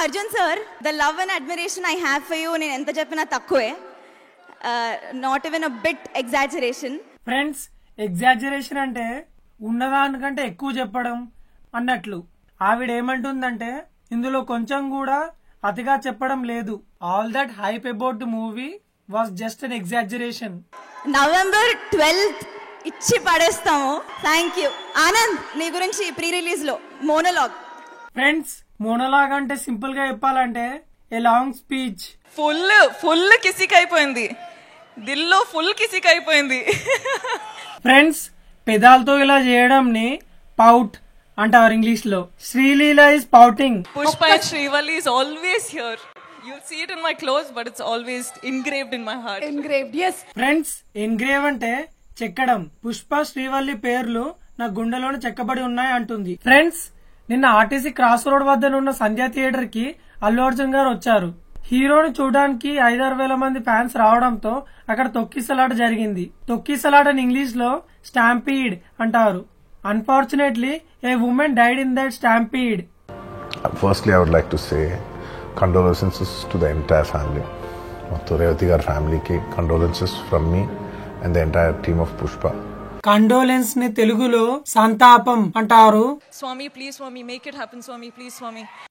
Arjun sir, the love and admiration I have for you నేను ఎంత చెప్పినా తక్కువే. Not even a bit exaggeration. Friends, exaggeration అంటే ఉన్నదానికంటే ఎక్కువ చెప్పడం అన్నట్లు. ఆవిడ ఏమంటుందంటే ఇందులో కొంచెం కూడా అతిగా చెప్పడం లేదు. All that hype about the movie was just an exaggeration. November 12th ఇచ్చి పడేస్తాము. Thank you Anand. నీ గురించి ప్రీ రిలీజ్ లో మోనోలాగ్. ఫ్రెండ్స్, మోనోలాగ్ అంటే సింపుల్ గా చెప్పాలంటే a long speech. Full Kissik అయిపోయింది, దిల్లో ఫుల్ కిసిక్ అయిపోయింది. ఫ్రెండ్స్, పెదాలతో ఇలా చేయడంని పౌట్ అంటారు ఇంగ్లీష్ లో. Sreeleela is pouting. Pushpa and Srivalli is always here. You'll see it in my clothes, but it's always engraved in my heart. Engraved, yes. Friends, engrave అంటే చెక్కడం. పుష్ప, శ్రీవల్లి పేర్లు నా గుండెలోనే చెక్కబడి ఉన్నాయి అంటుంది. ఫ్రెండ్స్, నిన్న ఆర్టీసీ క్రాస్ రోడ్ వద్ద ఉన్న సంధ్య థియేటర్ కి అల్లు అర్జున్ గారు వచ్చారు. హీరోని చూడడానికి 5,000-6,000 మంది ఫ్యాన్స్ రావడంతో అక్కడ తొక్కిసలాట జరిగింది. తొక్కిసలాటని ఇంగ్లీష్ లో స్టాంపీడ్ అంటారు. Unfortunately, a woman died in that stampede. Firstly, I would like to say condolences to the entire family. Revati gar family ki condolences from me and the entire team of Pushpa. Condolence ని తెలుగులో సంతాపం అంటారు. Swami, please Swami, make it happen Swami, please Swami.